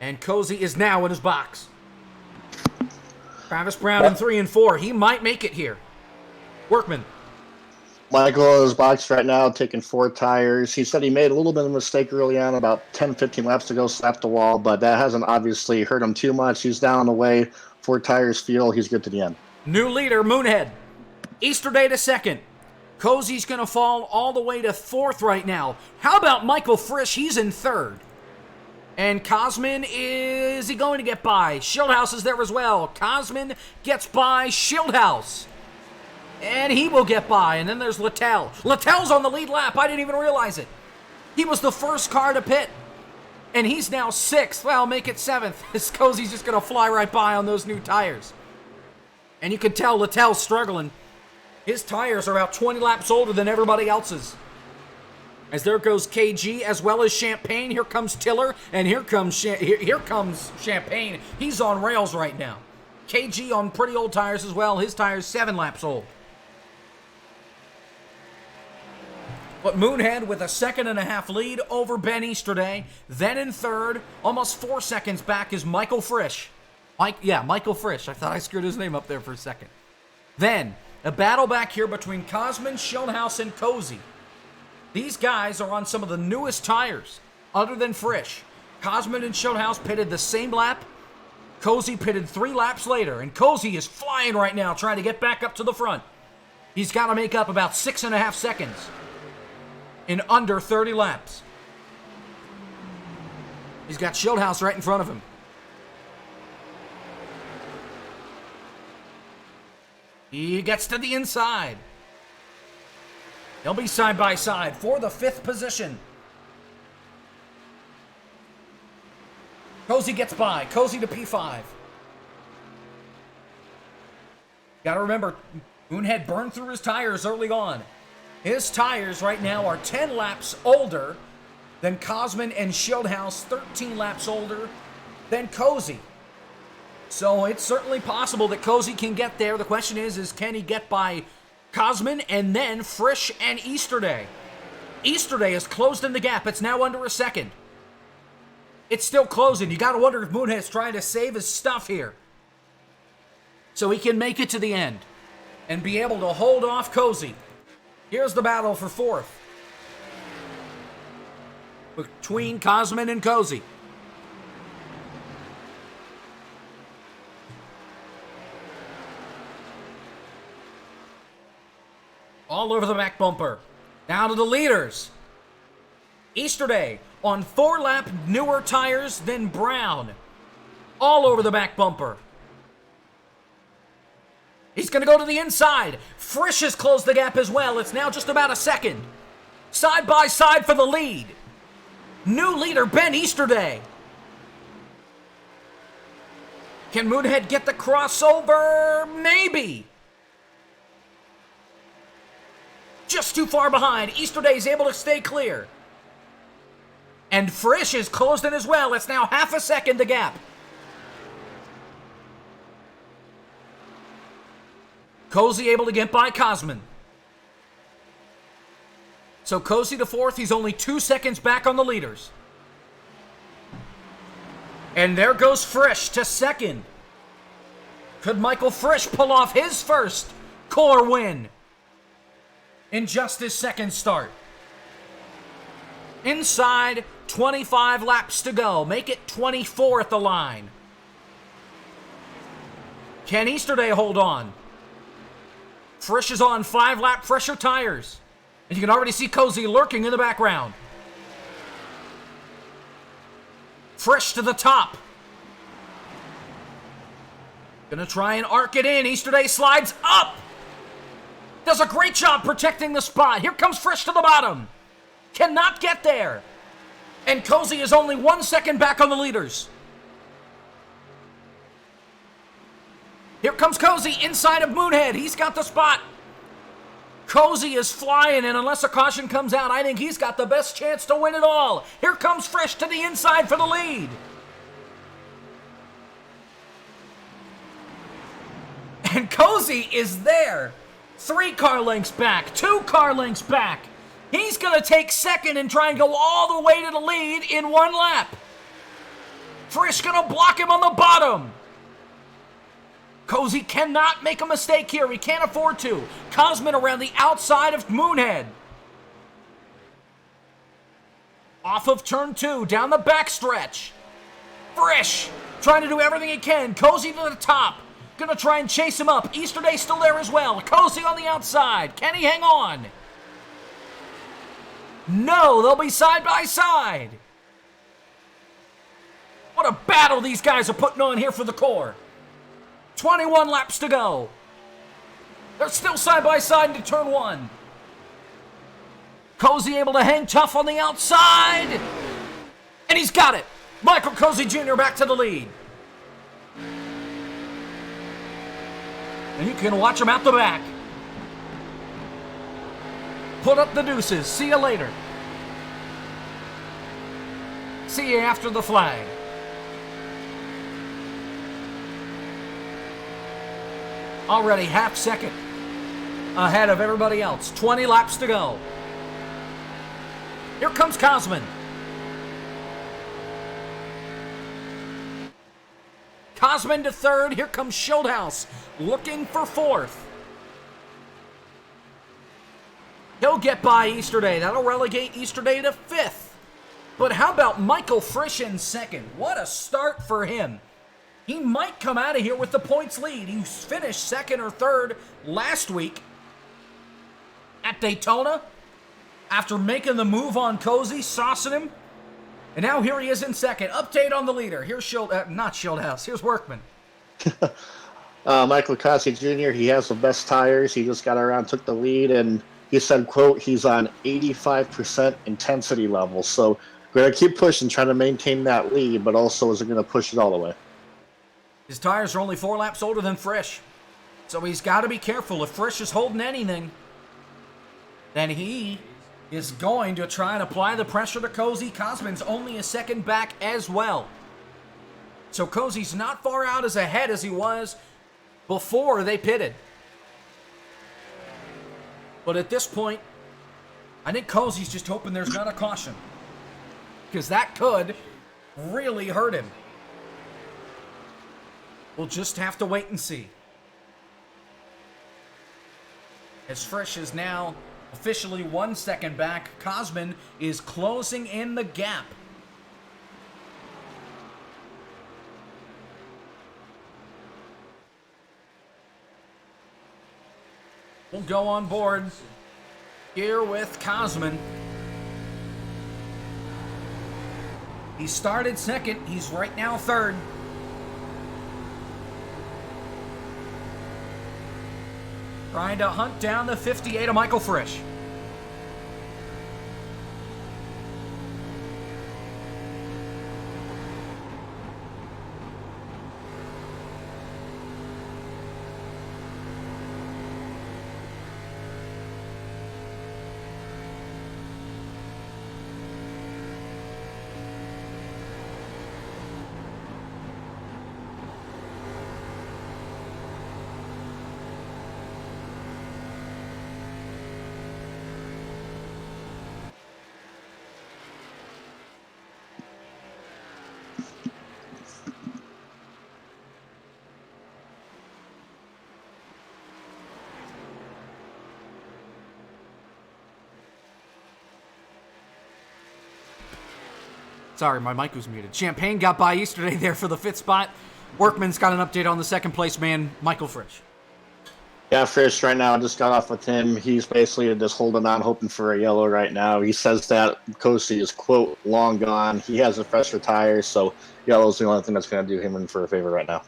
And Cozy is now in his box. Travis Brown in 3 and 4. He might make it here. Workman. Michael in his box right now, taking 4 tires. He said he made a little bit of a mistake early on, about 10, 15 laps ago, slapped the wall, but that hasn't obviously hurt him too much. He's down the way. 4 tires feel. He's good to the end. New leader, Moonhead. Easterday to 2nd. Cozy's going to fall all the way to 4th right now. How about Michael Frisch? He's in 3rd. And Cosman, is he going to get by? Schildhouse is there as well. Cosman gets by Schildhouse. And he will get by. And then there's Littell. Littell's on the lead lap. I didn't even realize it. He was the first car to pit. And he's now 6th. Well, make it 7th. This Cozy's just going to fly right by on those new tires. And you can tell Littell's struggling. His tires are about 20 laps older than everybody else's. As there goes KG as well as Champagne. Here comes Tiller. And here comes Champagne. He's on rails right now. KG on pretty old tires as well. His tire's 7 laps old. But Moonhead with a 2.5 lead over Ben Easterday. Then in 3rd, almost 4 seconds back, is Michael Frisch. Michael Frisch. I thought I screwed his name up there for a second. Then, a battle back here between Cosman, Schildhouse, and Cozy. These guys are on some of the newest tires, other than Frisch. Cosman and Schildhouse pitted the same lap. Cozy pitted 3 laps later, and Cozy is flying right now, trying to get back up to the front. He's got to make up about 6.5 seconds in under 30 laps. He's got Schildhouse right in front of him. He gets to the inside. They'll be side by side for the 5th position. Cozy gets by. Cozy to P5. Gotta remember, Moonhead burned through his tires early on. His tires right now are 10 laps older than Cosman and Schildhouse, 13 laps older than Cozy. So it's certainly possible that Cozy can get there. The question is can he get by Cosman and then Frisch and Easterday? Easterday has closed in the gap. It's now under a second. It's still closing. You got to wonder if Moonhead's trying to save his stuff here so he can make it to the end and be able to hold off Cozy. Here's the battle for 4th between Cosman and Cozy. All over the back bumper. Now to the leaders. Easterday on 4-lap newer tires than Brown. All over the back bumper. He's going to go to the inside. Frisch has closed the gap as well. It's now just about a second. Side by side for the lead. New leader, Ben Easterday. Can Moonhead get the crossover? Maybe. Just too far behind. Easterday's able to stay clear. And Frisch is closed in as well. It's now half a second the gap. Cozy able to get by Cosman. So Cozy to 4th. He's only 2 seconds back on the leaders. And there goes Frisch to 2nd. Could Michael Frisch pull off his first CORE win in just his 2nd start? Inside, 25 laps to go. Make it 24 at the line. Can Easterday hold on? Frisch is on 5-lap fresher tires. And you can already see Cozy lurking in the background. Frisch to the top. Gonna try and arc it in. Easterday slides up. Does a great job protecting the spot. Here comes Frisch to the bottom. Cannot get there. And Cozy is only 1 second back on the leaders. Here comes Cozy inside of Moonhead. He's got the spot. Cozy is flying, and unless a caution comes out, I think he's got the best chance to win it all. Here comes Frisch to the inside for the lead. And Cozy is there. 3 car lengths back, 2 car lengths back. He's going to take second and try and go all the way to the lead in 1 lap. Frisch going to block him on the bottom. Cozy cannot make a mistake here. He can't afford to. Cosman around the outside of Moonhead. Off of turn 2, down the backstretch. Frisch trying to do everything he can. Cozy to the top. Gonna try and chase him up. Easterday still there as well. Cozy on the outside. Can he hang on? No, they'll be side by side. What a battle these guys are putting on here for the core. 21 laps to go. They're still side by side into turn 1. Cozy able to hang tough on the outside. And he's got it. Michael Cozy Jr. back to the lead. And you can watch him out the back. Put up the deuces. See you later. See you after the flag. Already half second ahead of everybody else. 20 laps to go. Here comes Cosman. Cosman to third. Here comes Schildhaus looking for fourth. He'll get by Easterday. That'll relegate Easterday to fifth. But how about Michael Frisch in second? What a start for him. He might come out of here with the points lead. He finished second or third last week at Daytona after making the move on Cozy, saucing him. And now here he is in second. Update on the leader. Here's not Schildhaus. Here's Workman. Michael Cozy Jr., he has the best tires. He just got around, took the lead, and he said, quote, he's on 85% intensity level. So we're going to keep pushing, trying to maintain that lead, but also is going to push it all the way. His tires are only 4 laps older than Frisch. So he's got to be careful. If Frisch is holding anything, then he is going to try and apply the pressure to Cozy. Cosman's only a second back as well. So Cozy's not far out as ahead as he was before they pitted. But at this point, I think Cozy's just hoping there's not a caution, because that could really hurt him. We'll just have to wait and see. As Frisch is now officially 1 second back, Cosman is closing in the gap. We'll go on board here with Cosman. He started second. He's right now third. Trying to hunt down the 58 of Michael Frisch. Sorry, my mic was muted. Champagne got by yesterday there for the 5th spot. Workman's got an update on the 2nd place man, Michael Frisch. Yeah, Frisch right now, I just got off with him. He's basically just holding on, hoping for a yellow right now. He says that Cosi is, quote, long gone. He has a fresher tire, so yellow's the only thing that's going to do him in for a favor right now.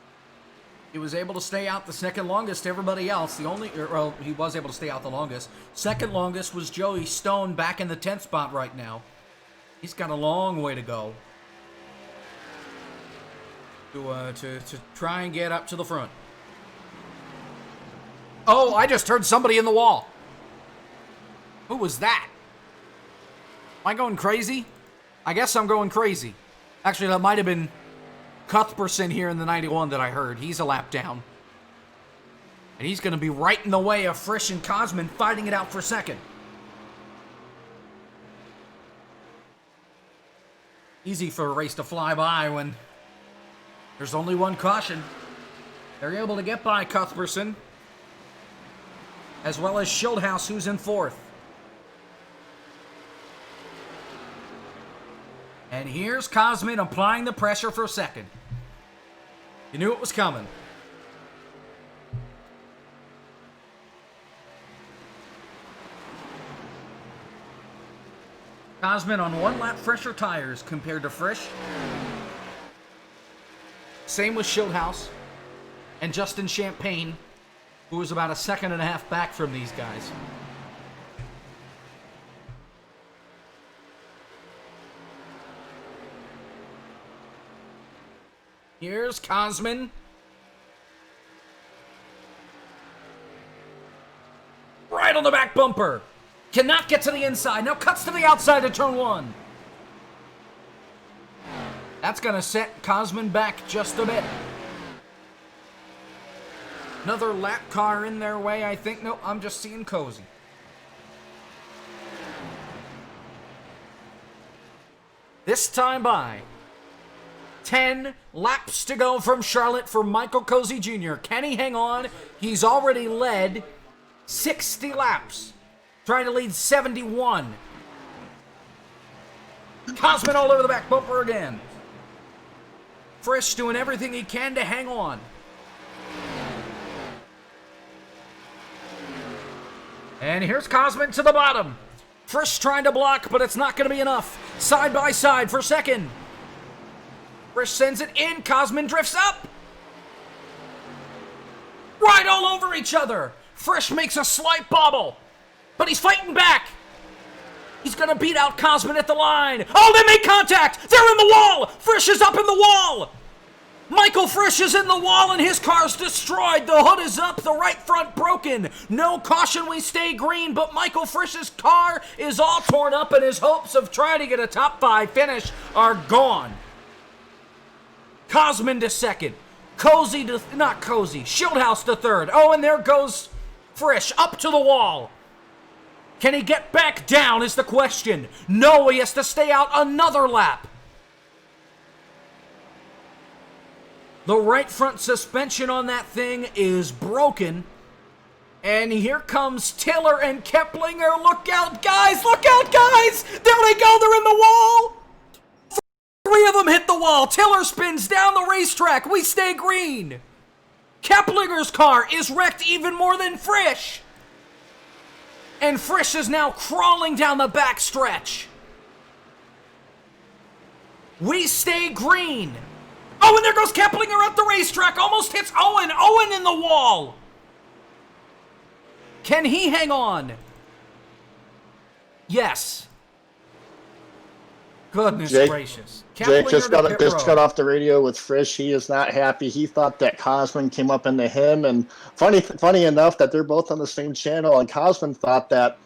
He was able to stay out the second longest to everybody else. He was able to stay out the longest. Second longest was Joey Stone back in the 10th spot right now. He's got a long way to go to try and get up to the front. Oh, I just heard somebody in the wall. Who was that? Am I going crazy? I guess I'm going crazy. Actually, that might have been Cuthbertson here in the 91 that I heard. He's a lap down. And he's going to be right in the way of Frisch and Cosman fighting it out for second. Easy for a race to fly by when there's only one caution. They're able to get by Cuthbertson, as well as Schildhouse, who's in 4th. And here's Cosman applying the pressure for second. You knew it was coming. Cosman on 1 lap fresher tires compared to Frisch. Same with Schildhouse and Justin Champagne, who was about a 1.5 seconds back from these guys. Here's Cosman. Right on the back bumper. Cannot get to the inside. Now cuts to the outside of turn 1. That's going to set Cosman back just a bit. Another lap car in their way, I think. Nope, I'm just seeing Cozy. This time by 10 laps to go from Charlotte for Michael Cozy Jr. Can he hang on? He's already led 60 laps. Trying to lead 71. Cosman all over the back bumper again. Frisch doing everything he can to hang on. And here's Cosman to the bottom. Frisch trying to block, but it's not going to be enough. Side by side for second. Frisch sends it in. Cosman drifts up. Right all over each other. Frisch makes a slight bobble, but he's fighting back. He's going to beat out Cosman at the line. Oh, they make contact. They're in the wall. Frisch is up in the wall. Michael Frisch is in the wall and his car's destroyed. The hood is up, the right front broken. No caution, we stay green, but Michael Frisch's car is all torn up and his hopes of trying to get a top 5 finish are gone. Cosman to second. Schildhouse to third. Oh, and there goes Frisch up to the wall. Can he get back down is the question. No, he has to stay out another lap. The right front suspension on that thing is broken. And here comes Tiller and Keplinger. Look out, guys! Look out, guys! There they go, they're in the wall! 3 of them hit the wall. Tiller spins down the racetrack. We stay green. Keplinger's car is wrecked even more than Frisch. And Frisch is now crawling down the back stretch. We stay green. Oh, and there goes Keplinger at the racetrack. Almost hits Owen. Owen in the wall. Can he hang on? Yes. Goodness gracious. Jake just got off the radio with Frisch. He is not happy. He thought that Cosman came up into him. And funny enough that they're both on the same channel. And Cosman thought that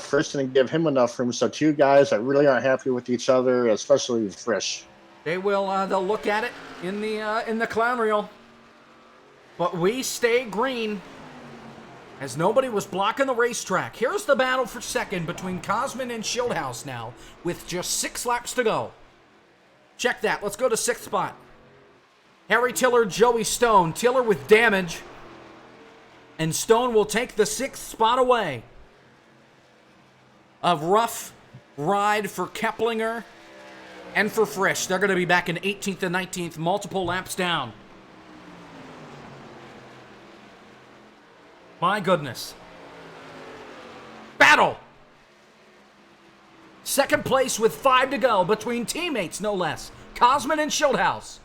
Frisch didn't give him enough room. So 2 guys that really aren't happy with each other, especially Frisch. They'll look at it in the clown reel. But we stay green, as nobody was blocking the racetrack. Here's the battle for second between Cosman and Schildhouse now, with just 6 laps to go. Check that. Let's go to 6th spot. Harry Tiller, Joey Stone. Tiller with damage, and Stone will take the 6th spot away. A rough ride for Keplinger And for Frisch, they're going to be back in 18th and 19th, multiple laps down. My goodness. Battle! Second place with 5 to go between teammates, no less. Kosman and Schildhaus.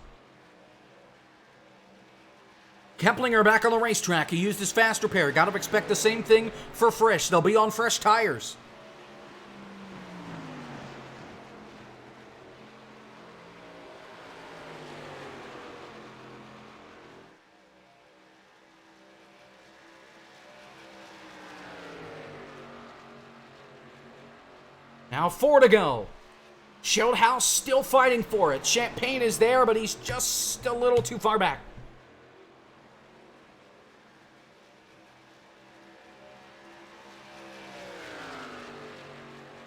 Keplinger back on the racetrack. He used his fast repair. Got to expect the same thing for Frisch. They'll be on fresh tires. Now 4 to go. Schildhaus still fighting for it. Champagne is there, but he's just a little too far back.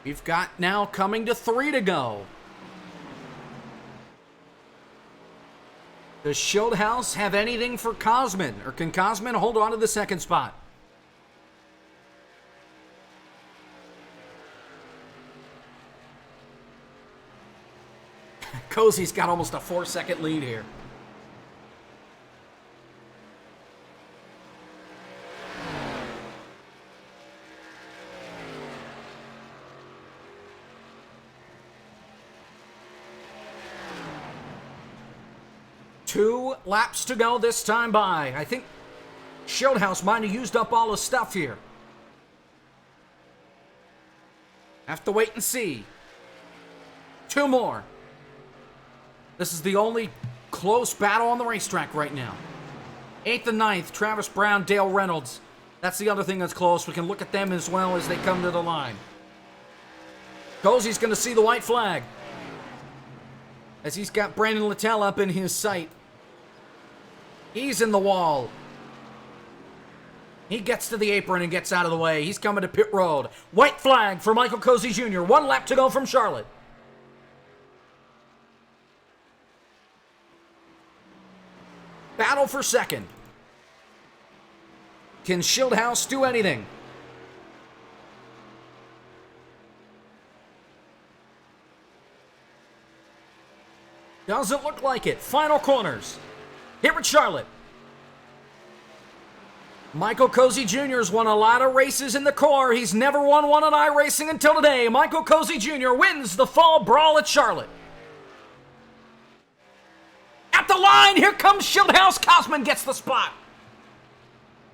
We've got now coming to 3 to go. Does Schildhaus have anything for Kosman? Or can Kosman hold on to the second spot? Cozy's got almost a 4-second lead here. Two laps to go this time by. I think Schildhaus might have used up all his stuff here. Have to wait and see. 2 more. This is the only close battle on the racetrack right now. 8th and 9th, Travis Brown, Dale Reynolds. That's the other thing that's close. We can look at them as well as they come to the line. Cozy's going to see the white flag as he's got Brandon Littell up in his sight. He's in the wall. He gets to the apron and gets out of the way. He's coming to pit road. White flag for Michael Cozy Jr. 1 lap to go from Charlotte. Battle for second. Can Schildhaus do anything? Doesn't look like it. Final corners. Here at Charlotte. Michael Cozy Jr. has won a lot of races in the core. He's never won one in iRacing until today. Michael Cozy Jr. wins the Fall Brawl at Charlotte. At the line, here comes Schildhaus. Kosman gets the spot.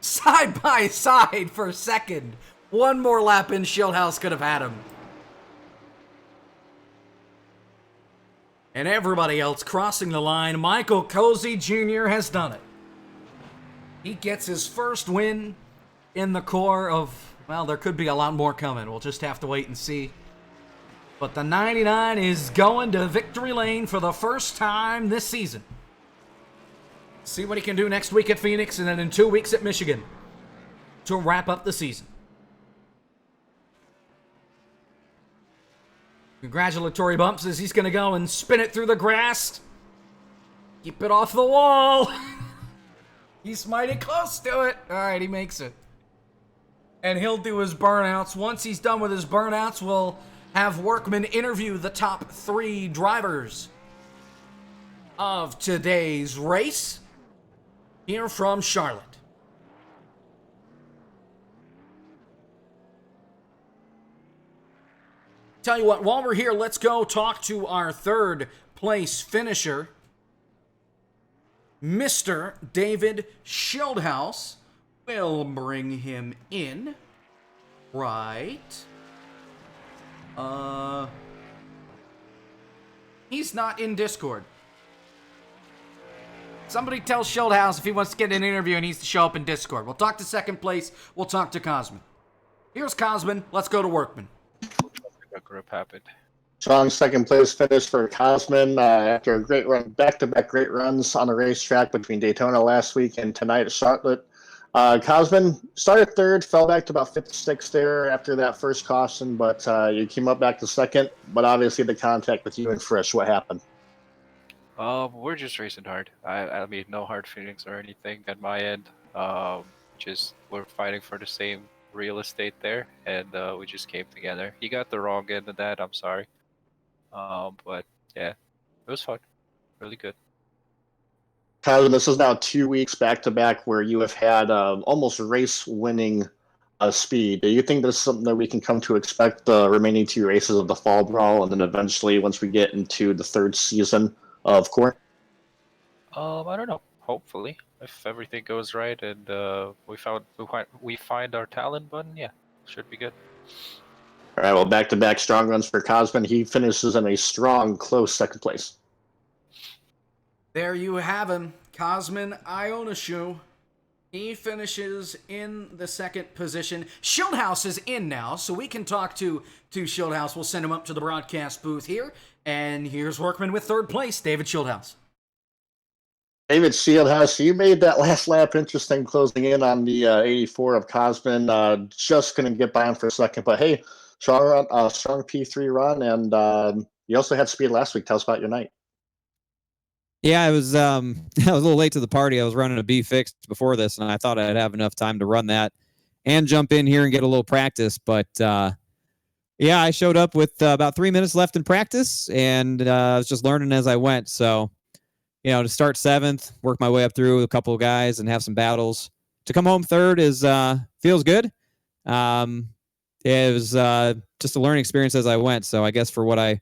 Side by side for second. 1 more lap and Schildhaus could have had him. And everybody else crossing the line. Michael Cozy Jr. has done it. He gets his first win in the core of, well, there could be a lot more coming. We'll just have to wait and see. But the 99 is going to victory lane for the first time this season. See what he can do next week at Phoenix and then in 2 weeks at Michigan to wrap up the season. Congratulatory bumps as he's going to go and spin it through the grass. Keep it off the wall. He's mighty close to it. All right, he makes it. And he'll do his burnouts. Once he's done with his burnouts, we'll have Workman interview the top 3 drivers of today's race here from Charlotte. Tell you what, while we're here, let's go talk to our 3rd place finisher, Mr. David Schildhaus. We'll bring him in. Right. He's not in Discord. Somebody tell Schildhaus if he wants to get an interview, he needs to show up in Discord. We'll talk to second place. We'll talk to Kosman. Here's Kosman. Let's go to Workman. A group happened. Strong second place finish for Kosman after a great run, back-to-back great runs on the racetrack between Daytona last week and tonight at Charlotte. Kosman started 3rd, fell back to about 5th, 6th there after that first caution, but you came up back to 2nd. But obviously the contact with you and Frisch, what happened? We're just racing hard. I mean, no hard feelings or anything at my end. Just we're fighting for the same real estate there, and we just came together. He got the wrong end of that. I'm sorry, but Yeah, it was fun. Really good. Kylan, this is now 2 weeks back to back where you have had almost race winning speed. Do you think there's something that we can come to expect the remaining 2 races of the Fall Brawl, and then eventually once we get into the third season of CORE? I don't know. Hopefully, if everything goes right and we find our talent button, yeah, should be good. All right, well, back to back strong runs for Cosman. He finishes in a strong, close second place. There you have him, Cosman Ionescu. He finishes in the second position. Schildhouse is in now, so we can talk to Schildhouse. We'll send him up to the broadcast booth here. And here's Workman with third place, David Schildhouse. David Schildhouse, you made that last lap interesting, closing in on the 84 of Cosman. Just couldn't get by him for a second, but hey, strong P3 run, and you also had speed last week. Tell us about your night. Yeah, I was I was a little late to the party. I was running a B fixed before this, and I thought I'd have enough time to run that and jump in here and get a little practice. But yeah, I showed up with about 3 minutes left in practice, and I was just learning as I went. So, to start seventh, work my way up through a couple of guys and have some battles. To come home third is feels good. It was just a learning experience as I went. So I guess for what I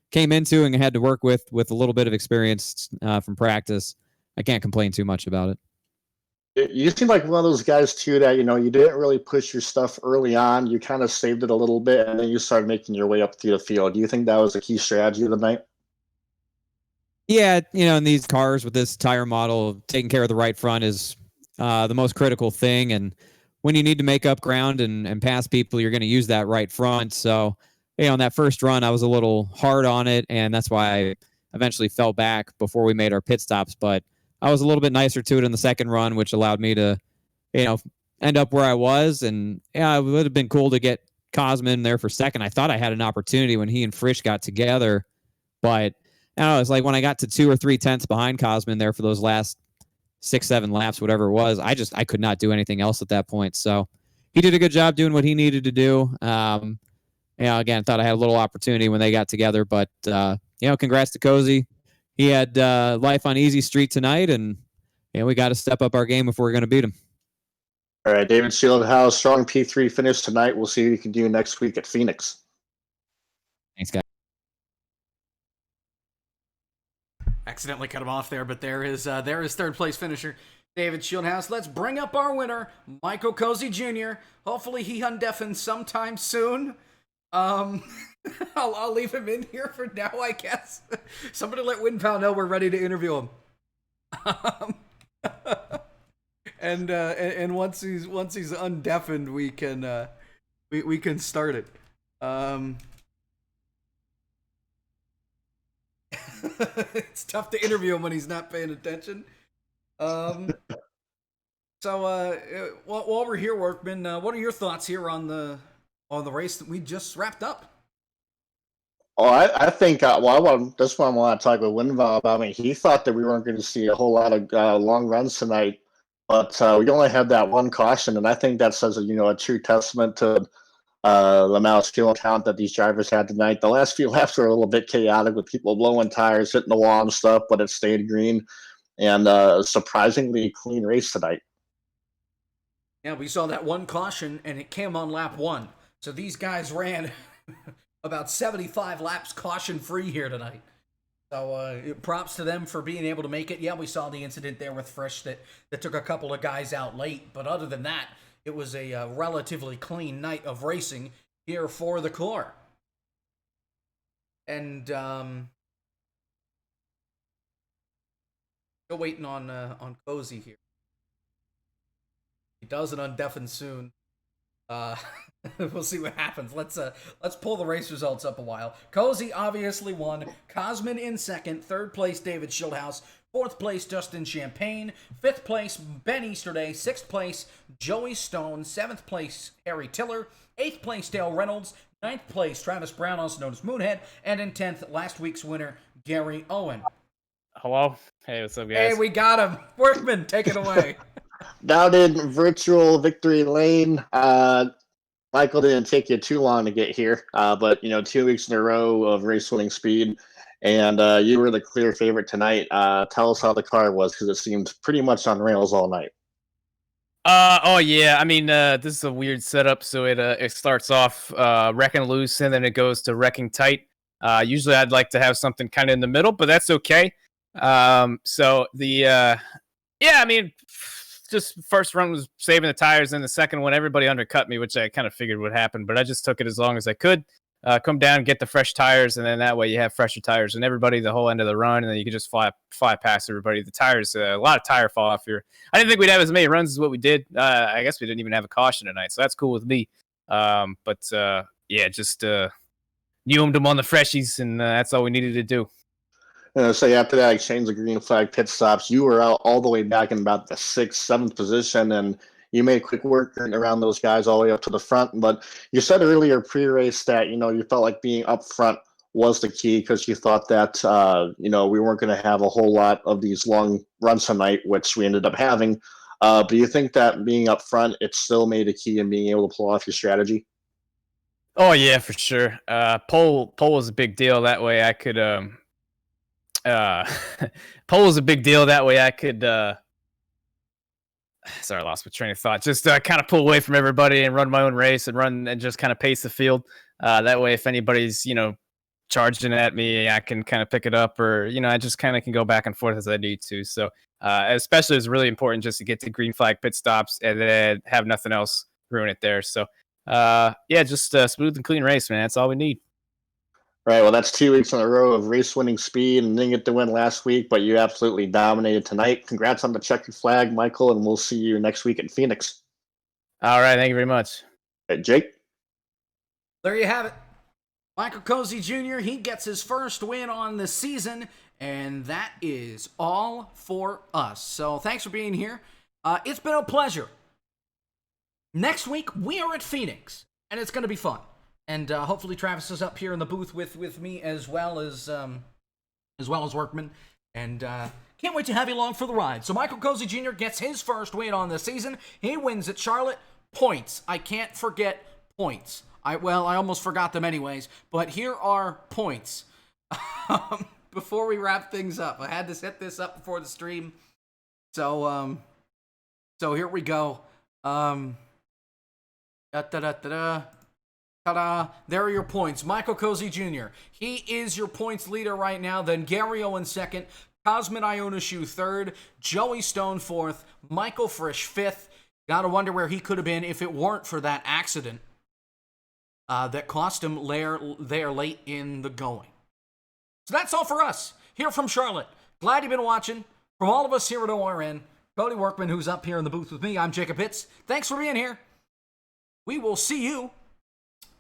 came into and had to work with a little bit of experience from practice, I can't complain too much about it. You seem like one of those guys too that you didn't really push your stuff early on. You kind of saved it a little bit, and then you started making your way up through the field. Do you think that was a key strategy of the night? Yeah, in these cars with this tire model, taking care of the right front is the most critical thing. And when you need to make up ground and pass people, you're going to use that right front. So, on that first run, I was a little hard on it, and that's why I eventually fell back before we made our pit stops. But I was a little bit nicer to it in the second run, which allowed me to, end up where I was. And yeah, it would have been cool to get Cosman there for second. I thought I had an opportunity when he and Frisch got together, but I don't know, it's like when I got to 2 or 3 tenths behind Cosman there for those last 6-7 laps, whatever it was, I could not do anything else at that point. So he did a good job doing what he needed to do. Again, thought I had a little opportunity when they got together, but congrats to Cozy. He had life on easy street tonight, and we got to step up our game if we're going to beat him. All right, David Schildhouse, strong P3 finish tonight. We'll see what you can do next week at Phoenix. Thanks, guys. Accidentally cut him off there, but there is third place finisher David Schildhouse. Let's bring up our winner, Michael Cozy Jr. Hopefully he undeafens sometime soon. I'll leave him in here for now, I guess. Somebody let WinPal know we're ready to interview him. And once he's undeafened, we can start it. It's tough to interview him when he's not paying attention. So while we're here, Workman, what are your thoughts here on the race that we just wrapped up? Oh, I think that's what I want to talk with Winval about. I mean, he thought that we weren't going to see a whole lot of long runs tonight, but we only had that one caution, and I think that says a true testament to the amount of skill and talent that these drivers had tonight. The last few laps were a little bit chaotic with people blowing tires, hitting the wall and stuff, but it stayed green, and a surprisingly clean race tonight. Yeah, we saw that one caution, and it came on lap 1. So these guys ran about 75 laps caution-free here tonight. So props to them for being able to make it. Yeah, we saw the incident there with Frisch that took a couple of guys out late. But other than that, it was a relatively clean night of racing here for the CORE. And still waiting on Cozy here. He doesn't undeafen soon. We'll see what happens. Let's pull the race results up a while. Cozy obviously won. Cosman in second. Third place, David Schildhouse. Fourth place, Justin Champagne. Fifth place, Ben Easterday. Sixth place, Joey Stone. Seventh place, Harry Tiller. Eighth place, Dale Reynolds. Ninth place, Travis Brown, also known as Moonhead. And in 10th, last week's winner, Gary Owen. Hello? Hey, what's up, guys? Hey, we got him. Workman, take it away. Down in virtual victory lane, Michael didn't take you too long to get here, but 2 weeks in a row of race winning speed. and you were the clear favorite tonight. Tell us how the car was, because it seemed pretty much on rails all night. Oh yeah. I mean, this is a weird setup. So it starts off wrecking loose, and then it goes to wrecking tight. Usually, I'd like to have something kind of in the middle, but that's okay. So yeah, I mean, just first run was saving the tires, and the second one, everybody undercut me, which I kind of figured would happen. But I just took it as long as I could. Come down, get the fresh tires, and then that way you have fresher tires and everybody the whole end of the run, and then you can just fly past everybody. The tires, a lot of tire fall off here. I didn't think we'd have as many runs as what we did. I guess we didn't even have a caution tonight, so that's cool with me. But yeah, just neumed them on the freshies, and that's all we needed to do. So after that exchange of green flag pit stops, you were out all the way back in about the 6th, 7th position, and you made quick work around those guys all the way up to the front. But you said earlier pre-race that you felt like being up front was the key, because you thought that we weren't going to have a whole lot of these long runs tonight, which we ended up having. Do you think that being up front, it still made a key in being able to pull off your strategy? Oh yeah, for sure. Pole was a big deal. That way I could pole was a big deal. That way I could sorry, I lost my train of thought. Just kind of pull away from everybody and run my own race and run and just kind of pace the field. That way, if anybody's charging at me, I can kind of pick it up, or I just kind of can go back and forth as I need to. So especially, it's really important just to get to green flag pit stops and then have nothing else ruin it there. So yeah, just smooth and clean race, man. That's all we need. Right. Well, that's 2 weeks in a row of race-winning speed, and didn't get the win last week, but you absolutely dominated tonight. Congrats on the checkered flag, Michael, and we'll see you next week in Phoenix. All right, thank you very much. Hey, Jake? There you have it. Michael Cozy Jr., he gets his first win on the season, and that is all for us. So thanks for being here. It's been a pleasure. Next week, we are at Phoenix, and it's going to be fun. And hopefully Travis is up here in the booth with me as well as Workman. And can't wait to have you along for the ride. So Michael Cozy Jr. gets his first win on the season. He wins at Charlotte. Points. I can't forget points. I almost forgot them anyways. But here are points. Before we wrap things up, I had to set this up before the stream. So here we go. Ta-da! There are your points. Michael Cozy Jr. He is your points leader right now. Then Gario in second. Cosmin Ionishu third. Joey Stone fourth. Michael Frisch fifth. Gotta wonder where he could have been if it weren't for that accident that cost him there late in the going. So that's all for us here from Charlotte. Glad you've been watching. From all of us here at ORN, Cody Workman, who's up here in the booth with me, I'm Jacob Hitz. Thanks for being here. We will see you